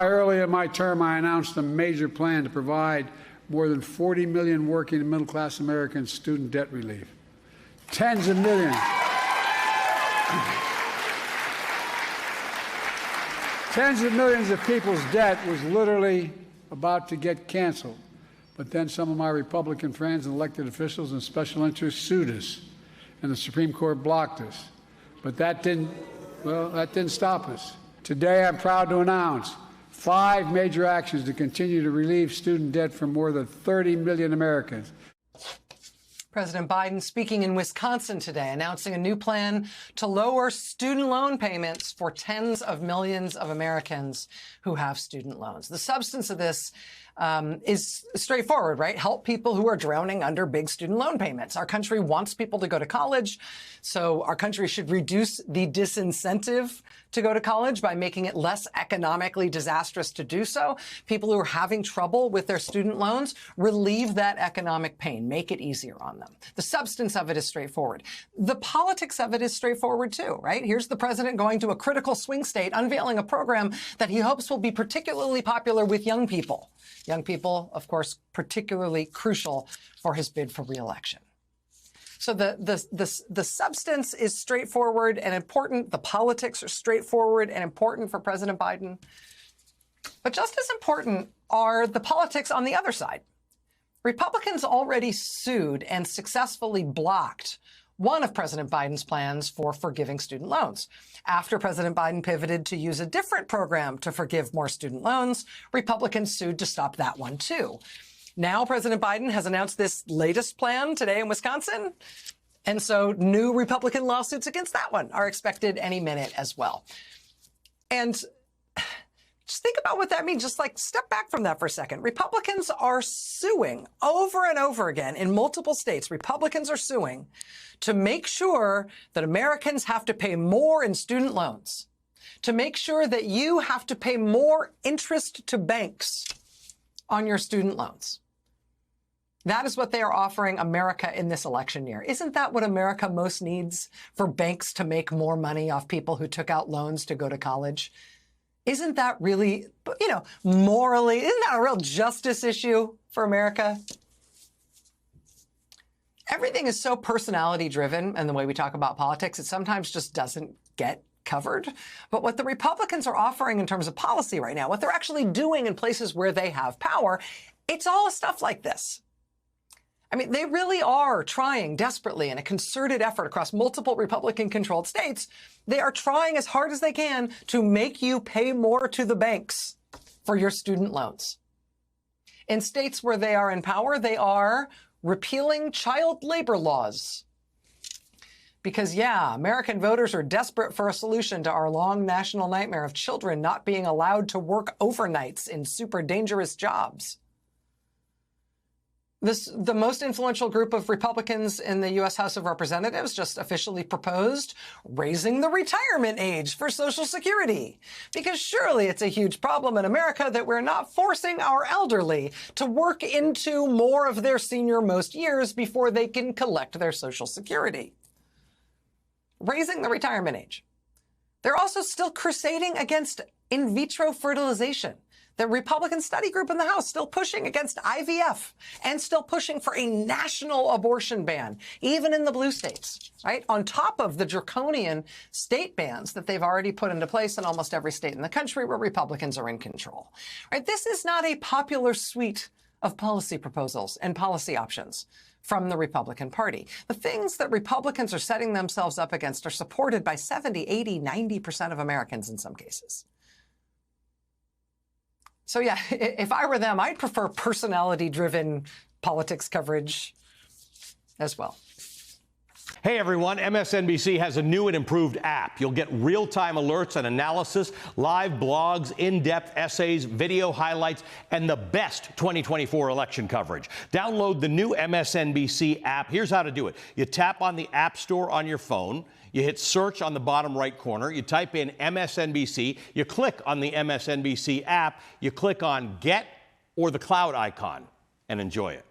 Early in my term, I announced a major plan to provide more than 40 million working and middle-class Americans student debt relief. Tens of millions. Tens of millions of people's debt was literally about to get canceled. But then some of my Republican friends and elected officials and special interests sued us, and the Supreme Court blocked us. But that didn't stop us. Today, I'm proud to announce 5 major actions to continue to relieve student debt for more than 30 million Americans. President Biden speaking in Wisconsin today, announcing a new plan to lower student loan payments for tens of millions of Americans who have student loans. The substance of this is straightforward, right? Help people who are drowning under big student loan payments. Our country wants people to go to college, so our country should reduce the disincentive to go to college by making it less economically disastrous to do so. People who are having trouble with their student loans, relieve that economic pain, make it easier on them. The substance of it is straightforward. The politics of it is straightforward too, right? Here's the president going to a critical swing state, unveiling a program that he hopes will be particularly popular with young people. Young people, of course, particularly crucial for his bid for re-election. So the substance is straightforward and important. The politics are straightforward and important for President Biden. But just as important are the politics on the other side. Republicans already sued and successfully blocked one of President Biden's plans for forgiving student loans. After President Biden pivoted to use a different program to forgive more student loans, Republicans sued to stop that one too. Now President Biden has announced this latest plan today in Wisconsin, and so new Republican lawsuits against that one are expected any minute as well. And just think about what that means. Just like step back from that for a second. Republicans are suing over and over again in multiple states. Republicans are suing to make sure that Americans have to pay more in student loans, to make sure that you have to pay more interest to banks on your student loans. That is what they are offering America in this election year. Isn't that what America most needs? For banks to make more money off people who took out loans to go to college? Isn't that really, morally, isn't that a real justice issue for America? Everything is so personality driven, and the way we talk about politics, it sometimes just doesn't get covered. But what the Republicans are offering in terms of policy right now, what they're actually doing in places where they have power, it's all stuff like this. I mean, they really are trying desperately in a concerted effort across multiple Republican-controlled states. They are trying as hard as they can to make you pay more to the banks for your student loans. In states where they are in power, they are repealing child labor laws. Because, yeah, American voters are desperate for a solution to our long national nightmare of children not being allowed to work overnights in super dangerous jobs. The most influential group of Republicans in the U.S. House of Representatives just officially proposed raising the retirement age for Social Security. Because surely it's a huge problem in America that we're not forcing our elderly to work into more of their senior-most years before they can collect their Social Security. Raising the retirement age. They're also still crusading against in vitro fertilization. The Republican study group in the House still pushing against IVF and still pushing for a national abortion ban, even in the blue states, right? On top of the draconian state bans that they've already put into place in almost every state in the country where Republicans are in control, right? This is not a popular suite of policy proposals and policy options from the Republican Party. The things that Republicans are setting themselves up against are supported by 70, 80, 90% of Americans in some cases. So, yeah, if I were them, I'd prefer personality-driven politics coverage as well. Hey, everyone. MSNBC has a new and improved app. You'll get real-time alerts and analysis, live blogs, in-depth essays, video highlights, and the best 2024 election coverage. Download the new MSNBC app. Here's how to do it. You tap on the App Store on your phone. You hit search on the bottom right corner. You type in MSNBC. You click on the MSNBC app. You click on Get or the cloud icon and enjoy it.